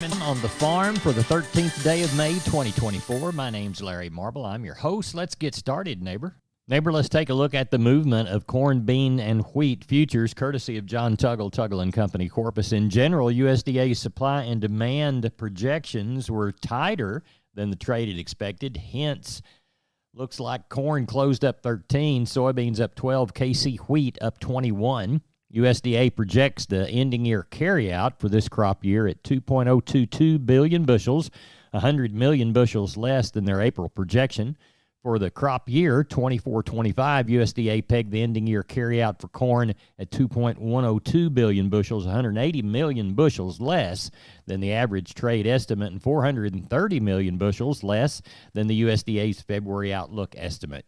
On the farm for the 13th day of May 2024. My name's Larry Marble. I'm your host. Let's get started, neighbor. Neighbor, let's take a look at the movement of corn, bean, and wheat futures, courtesy of John Tuggle & Company, Corpus. In general, USDA supply and demand projections were tighter than the trade had expected. Hence, looks like corn closed up 13, soybeans up 12, KC wheat up 21. USDA projects the ending year carryout for this crop year at 2.022 billion bushels, 100 million bushels less than their April projection. For the crop year 24-25, USDA pegged the ending year carryout for corn at 2.102 billion bushels, 180 million bushels less than the average trade estimate and 430 million bushels less than the USDA's February outlook estimate.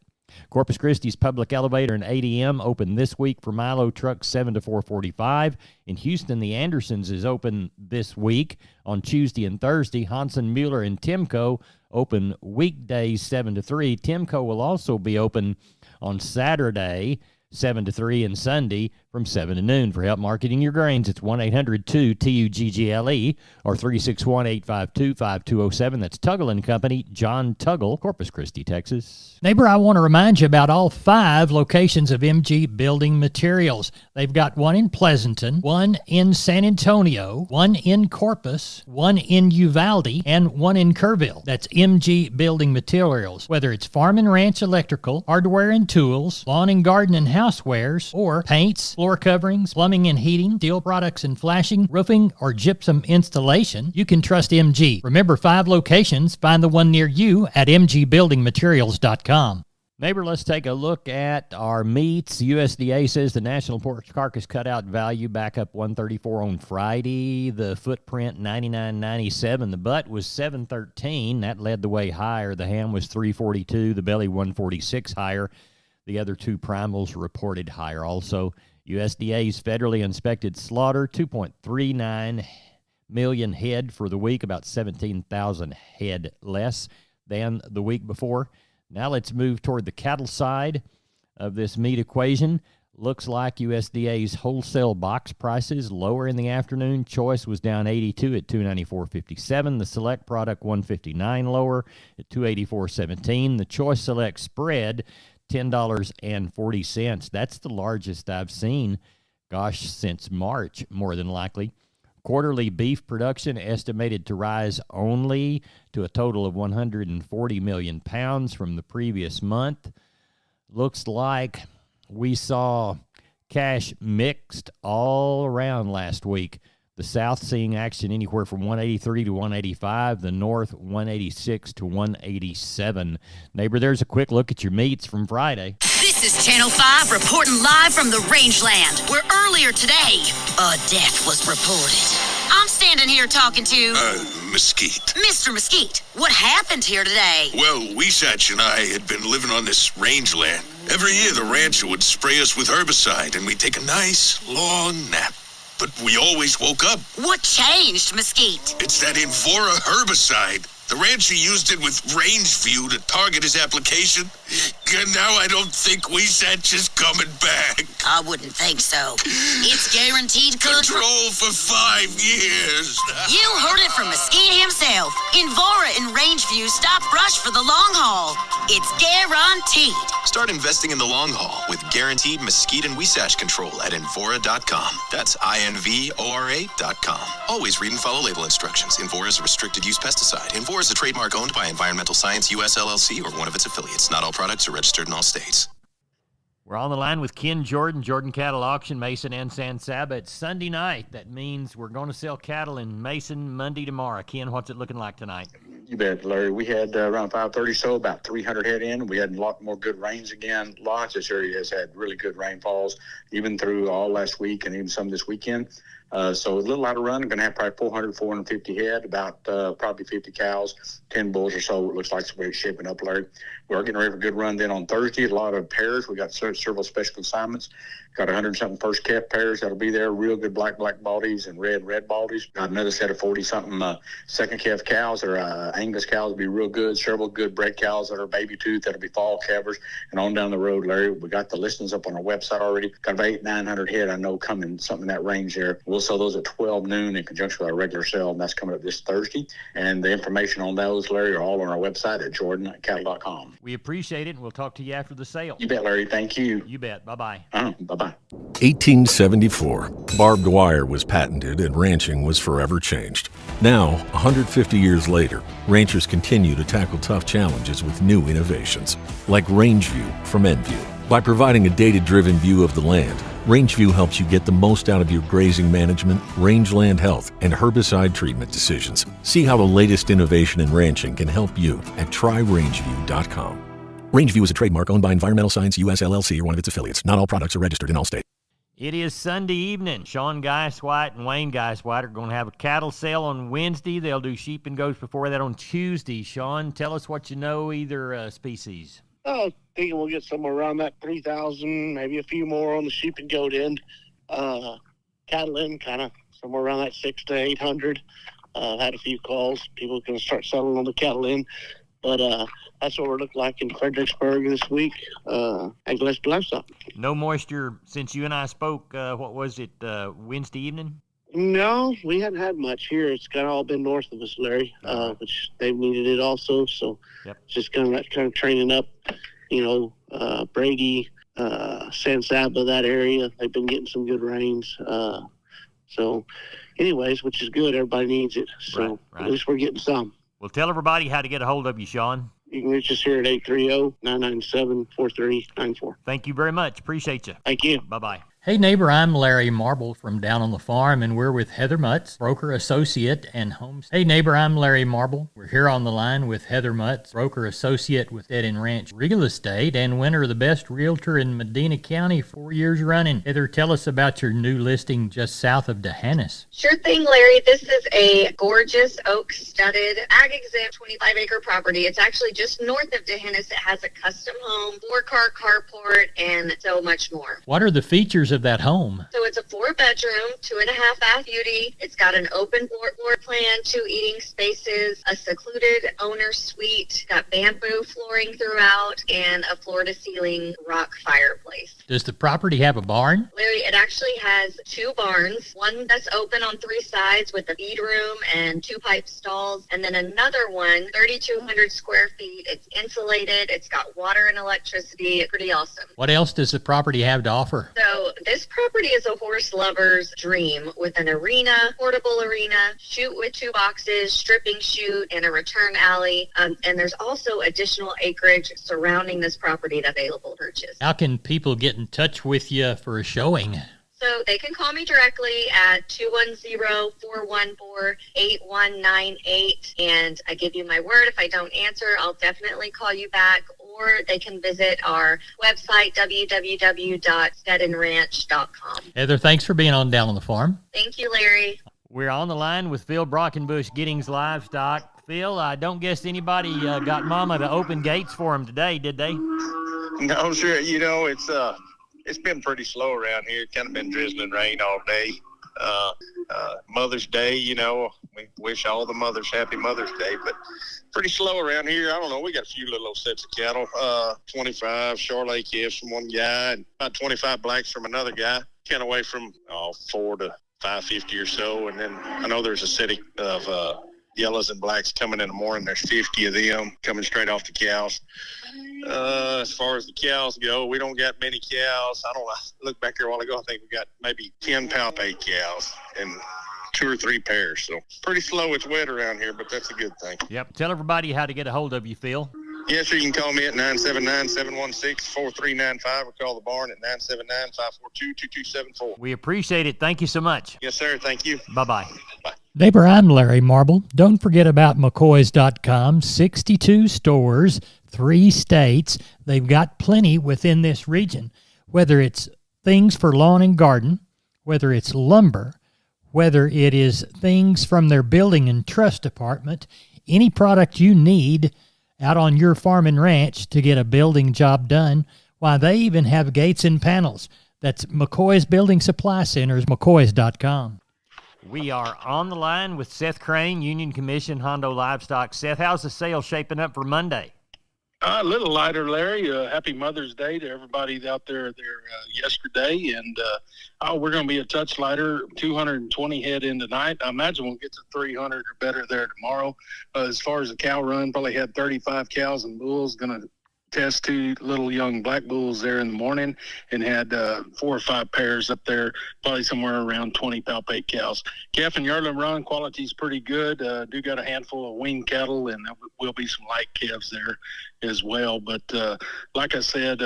Corpus Christi's Public Elevator and ADM open this week for Milo trucks 7 to 4:45. In Houston, the Andersons is open this week on Tuesday and Thursday. Hansen, Mueller, and Timco open weekdays 7 to 3. Timco will also be open on Saturday 7 to 3 and Sunday from 7 to noon. For help marketing your grains, it's 1-800-2-TUGGLE or 361-852-5207. That's Tuggle & Company, John Tuggle, Corpus Christi, Texas. Neighbor, I want to remind you about all 5 locations of MG Building Materials. They've got one in Pleasanton, one in San Antonio, one in Corpus, one in Uvalde, and one in Kerrville. That's MG Building Materials. Whether it's farm and ranch electrical, hardware and tools, lawn and garden and housewares, or paints, floor coverings, plumbing and heating, steel products and flashing, roofing, or gypsum installation, you can trust MG. Remember, 5 locations. Find the one near you at mgbuildingmaterials.com. Neighbor, let's take a look at our meats. USDA says the national pork carcass cutout value back up $134 on Friday. The footprint $99.97. The butt was $713. That led the way higher. The ham was $342. The belly $146 higher. The other 2 primals reported higher also. USDA's federally inspected slaughter, 2.39 million head for the week, about 17,000 head less than the week before. Now let's move toward the cattle side of this meat equation. Looks like USDA's wholesale box prices lower in the afternoon. Choice was down 82 at $294.57. The select product $159 lower at $284.17. The choice select spread $10.40. That's the largest I've seen, since March, more than likely. Quarterly beef production estimated to rise only to a total of 140 million pounds from the previous month. Looks like we saw cash mixed all around last week. The South seeing action anywhere from 183 to 185. The North 186 to 187. Neighbor, there's a quick look at your meats from Friday. This is Channel 5 reporting live from the rangeland, where earlier today, a death was reported. I'm standing here talking to... Mesquite. Mr. Mesquite, what happened here today? Well, Weesatch and I had been living on this rangeland. Every year the rancher would spray us with herbicide, and we'd take a nice, long nap. But we always woke up. What changed, Mesquite? It's that Invora herbicide. The rancher used it with Rangeview to target his application. And now I don't think Weesatch is coming back. I wouldn't think so. It's guaranteed control for 5 years. You heard it from Mesquite himself. Invora and Rangeview stop brush for the long haul. It's guaranteed. Start investing in the long haul with guaranteed Mesquite and Weesatch control at Invora.com. That's INVORA.com. Always read and follow label instructions. Invora is a restricted use pesticide. Invora is a trademark owned by Environmental Science US LLC or one of its affiliates. Not all products are registered in all states. We're on the line with Ken Jordan, Jordan Cattle Auction, Mason and San Saba. It's Sunday night. That means we're going to sell cattle in Mason Monday tomorrow. Ken, what's it looking like tonight? You bet, Larry. We had around 5:30 so, about 300 head in. We had a lot more good rains again. Lots. This area has had really good rainfalls, even through all last week and even some this weekend. So a little out of run. I'm going to have probably 400, 450 head, about probably 50 cows, 10 bulls or so. It looks like it's shaping up, Larry. We're getting ready for a good run then on Thursday. A lot of pairs. We got several special consignments. Got 100-something first calf pairs that'll be there. Real good black baldies and red baldies. Got another set of 40-something second calf cows that are Angus cows will be real good. Several good bred cows that are baby tooth that'll be fall calvers. And on down the road, Larry, we got the listings up on our website already. Got about 800-900 head I know coming, something in that range there. We'll We'll sell those at 12 noon in conjunction with our regular sale, and that's coming up this Thursday. And the information on those, Larry, are all on our website at jordancattle.com. We appreciate it, and we'll talk to you after the sale. You bet, Larry. Thank you. You bet. Bye-bye. Bye-bye. 1874. Barbed wire was patented and ranching was forever changed. Now, 150 years later, ranchers continue to tackle tough challenges with new innovations, like RangeView from Enview. By providing a data-driven view of the land, RangeView helps you get the most out of your grazing management, rangeland health, and herbicide treatment decisions. See how the latest innovation in ranching can help you at tryrangeview.com. RangeView is a trademark owned by Environmental Science US LLC or one of its affiliates. Not all products are registered in all states. It is Sunday evening. Sean Geiswhite and Wayne Geiswhite are going to have a cattle sale on Wednesday. They'll do sheep and goats before that on Tuesday. Sean, tell us what you know, either species. Oh, thinking we'll get somewhere around that 3,000, maybe a few more on the sheep and goat end. Cattle end, kind of somewhere around that 600 to 800. Had a few calls. People can start settling on the cattle end. But that's what we're looking like in Fredericksburg this week. Agilist livestock. No moisture since you and I spoke, what was it, Wednesday evening? No, we haven't had much here. It's kind of all been north of us, Larry, which they've needed it also. So It's just kind of training up, Brady, San Saba, that area. They've been getting some good rains. So anyways, which is good. Everybody needs it. So right. At least we're getting some. Well, tell everybody how to get a hold of you, Sean. You can reach us here at 830-997-4394. Thank you very much. Appreciate you. Thank you. Bye-bye. Hey neighbor, I'm Larry Marble from down on the farm, and we're with Heather Mutz, broker associate and homes. Hey neighbor, I'm Larry Marble. We're here on the line with Heather Mutz, broker associate with Dead End Ranch Real Estate and winner of the best realtor in Medina County 4 years running. Heather, tell us about your new listing just south of D'Hanis. Sure thing, Larry. This is a gorgeous oak studded ag exempt 25-acre property. It's actually just north of D'Hanis. It has a custom home, 4-car carport, and so much more. What are the features of that home? So it's a 4-bedroom, 2.5 bath beauty. It's got an open floor plan, 2 eating spaces, a secluded owner suite, got bamboo flooring throughout, and a floor-to-ceiling rock fireplace. Does the property have a barn? Larry, it actually has 2 barns, one that's open on 3 sides with a feed room and 2 pipe stalls, and then another one, 3,200 square feet. It's insulated. It's got water and electricity. It's pretty awesome. What else does the property have to offer? So this property is a horse lover's dream with an arena, portable arena, chute with 2 boxes, stripping chute, and a return alley. And there's also additional acreage surrounding this property that's available to purchase. How can people get in touch with you for a showing? So they can call me directly at 210-414-8198. And I give you my word, if I don't answer, I'll definitely call you back. Or they can visit our website, www.steadinranch.com. Heather, thanks for being on Down on the Farm. Thank you, Larry. We're on the line with Phil Brockenbush, Giddings Livestock. Phil, I don't guess anybody got Mama to open gates for him today, did they? No, sure. It's been pretty slow around here. Kind of been drizzling rain all day. Mother's Day, we wish all the mothers happy Mother's Day, but pretty slow around here. I don't know. We got a few little old sets of cattle, 25 Charolais calves from one guy and about 25 blacks from another guy. Kind of away from 4 to 550 or so. And then I know there's a set of yellows and blacks coming in the morning. There's 50 of them coming straight off the cows. As far as the cows go, we don't got many cows. I look back there a while ago. I think we got maybe 10 Palpate cows and 2 or 3 pairs. So pretty slow. It's wet around here, but that's a good thing. Yep. Tell everybody how to get a hold of you, Phil. Yes, sir. You can call me at 979-716-4395 or call the barn at 979-542-2274. We appreciate it. Thank you so much. Yes, sir. Thank you. Bye-bye. Bye. Neighbor, I'm Larry Marble. Don't forget about McCoys.com. 62 stores, 3 states. They've got plenty within this region, whether it's things for lawn and garden, whether it's lumber, whether it is things from their building and trust department, any product you need out on your farm and ranch to get a building job done. Why, they even have gates and panels. That's McCoy's Building Supply Centers, McCoys.com. We are on the line with Seth Crane, Union Commission, Hondo Livestock. Seth, how's the sale shaping up for Monday? A little lighter, Larry. Happy Mother's Day to everybody out there yesterday. And we're going to be a touch lighter, 220 head in tonight. I imagine we'll get to 300 or better there tomorrow. As far as the cow run, probably had 35 cows and bulls. Going to test 2 little young black bulls there in the morning, and had 4 or 5 pairs up there, probably somewhere around 20 palpate cows. Calf and yearling run quality is pretty good. Do got a handful of weaned cattle, and there will be some light calves there as well. But like I said,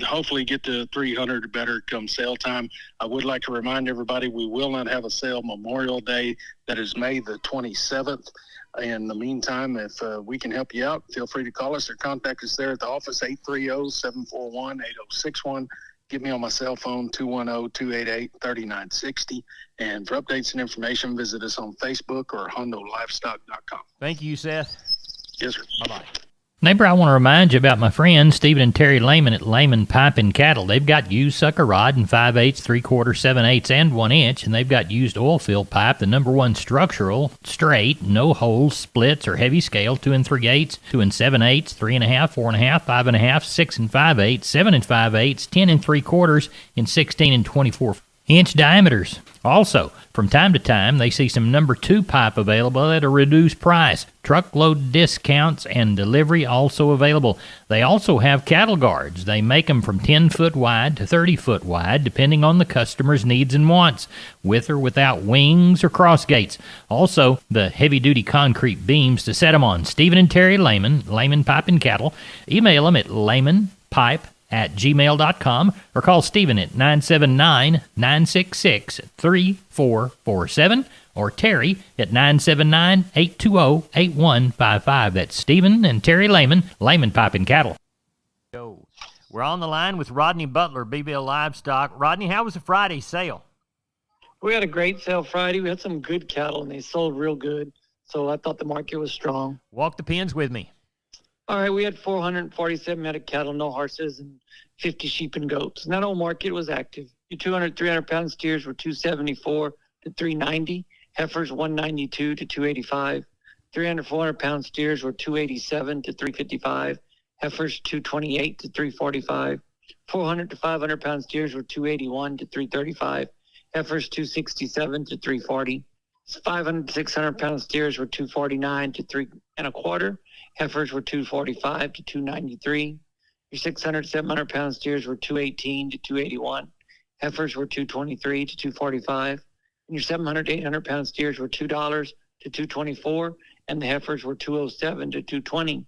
hopefully get to 300 or better come sale time. I would like to remind everybody we will not have a sale Memorial Day. That is May the 27th. In the meantime, if we can help you out, feel free to call us or contact us there at the office, 830-741-8061. Get me on my cell phone, 210-288-3960. And for updates and information, visit us on Facebook or HondoLivestock.com. Thank you, Seth. Yes, sir. Bye-bye. Neighbor, I want to remind you about my friends Stephen and Terry Lehman at Lehman Pipe and Cattle. They've got used sucker rod in 5/8, 3/4, 7/8, and 1 inch, and they've got used oil field pipe, the #1 structural, straight, no holes, splits, or heavy scale, 2 3/8, 2 7/8, 3.5, 4.5, 5.5, 6 5/8, 7 5/8, 10 3/4, and 16 24-inch diameters. Also, from time to time, they see some #2 pipe available at a reduced price. Truckload discounts and delivery also available. They also have cattle guards. They make them from 10-foot wide to 30-foot wide, depending on the customer's needs and wants, with or without wings or cross gates. Also, the heavy-duty concrete beams to set them on. Stephen and Terry Lehman, Lehman Pipe and Cattle. Email them at lehmanpipe@gmail.com or call Stephen at 979-966-3447 or Terry at 979-820-8155. That's Stephen and Terry Lehman, Lehman Pipe and Cattle. We're on the line with Rodney Butler, BBL Livestock. Rodney, how was the Friday sale? We had a great sale Friday. We had some good cattle, and they sold real good. So I thought the market was strong. Walk the pens with me. All right, we had 447 head of cattle, no horses, and 50 sheep and goats. And that whole market was active. Your 200, 300-pound steers were 274 to 390. Heifers 192 to 285. 300, 400-pound steers were 287 to 355. Heifers 228 to 345. 400 to 500-pound steers were 281 to 335. Heifers 267 to 340. 500 to 600-pound steers were 249 to 3 1/4. Heifers were 245 to 293. Your 600 to 700-pound steers were 218 to 281. Heifers were 223 to 245. And your 700 to 800-pound steers were $2 to 224, and the heifers were 207 to 220.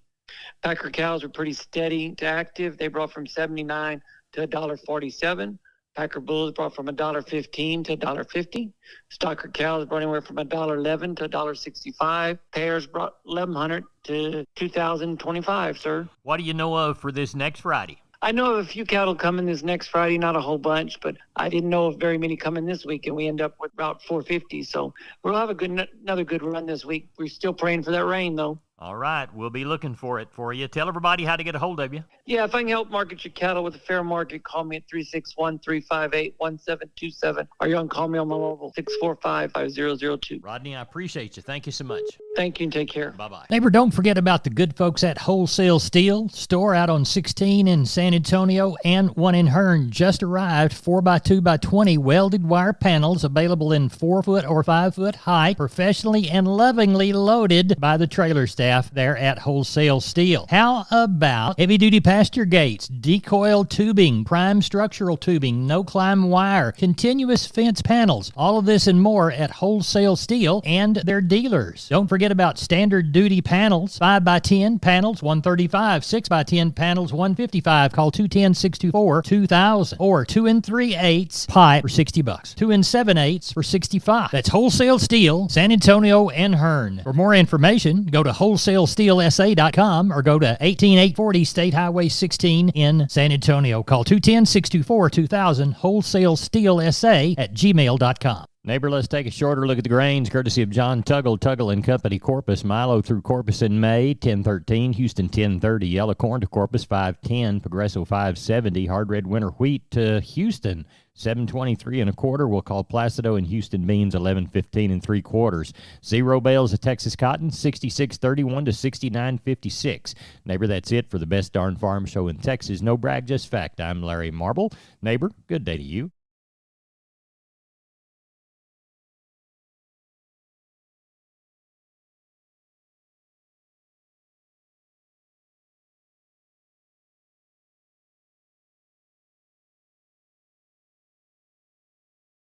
Packer cows were pretty steady to active. They brought from 79 to $1.47. Packer bulls brought from $1.15 to $1.50. Stocker cows brought anywhere from $1.11 to $1.65. Pairs brought 1,100 to 2,025, sir. What do you know of for this next Friday? I know of a few cattle coming this next Friday, not a whole bunch, but I didn't know of very many coming this week, and we end up with about 450. So we'll have another good run this week. We're still praying for that rain, though. All right, we'll be looking for it for you. Tell everybody how to get a hold of you. Yeah, if I can help market your cattle with a fair market, call me at 361-358-1727, or you can call me on my mobile, 645-5002. Rodney, I appreciate you. Thank you so much. Thank you, and take care. Bye-bye. Neighbor, don't forget about the good folks at Wholesale Steel, store out on 16 in San Antonio and one in Hearn. Just arrived 4x2x20 welded wire panels available in 4-foot or 5-foot height, professionally and lovingly loaded by the trailer staff there at Wholesale Steel. How about heavy-duty pasture gates, decoil tubing, prime structural tubing, no-climb wire, continuous fence panels, all of this and more at Wholesale Steel and their dealers. Don't forget about standard duty panels, 5x10 panels, 135, 6x10 panels, 155. Call 210-624-2000 or 2 3/8 pipe for $60. 2 7/8 for $65. That's Wholesale Steel, San Antonio and Hearn. For more information, go to wholesalesteelsa.com or go to 18840 State Highway 16 in San Antonio. Call 210-624-2000, wholesalesteelsa@gmail.com. Neighbor, let's take a shorter look at the grains, courtesy of John Tuggle and Company, Corpus. Milo through Corpus in May, 10.13. Houston, 10.30. Yellow corn to Corpus, 5.10. Progresso, 5.70. Hard red winter wheat to Houston, 7.23 1/4. We'll call Placido and Houston beans, 11.15 3/4. Zero bales of Texas cotton, 66.31 to 69.56. Neighbor, that's it for the best darn farm show in Texas. No brag, just fact. I'm Larry Marble. Neighbor, good day to you.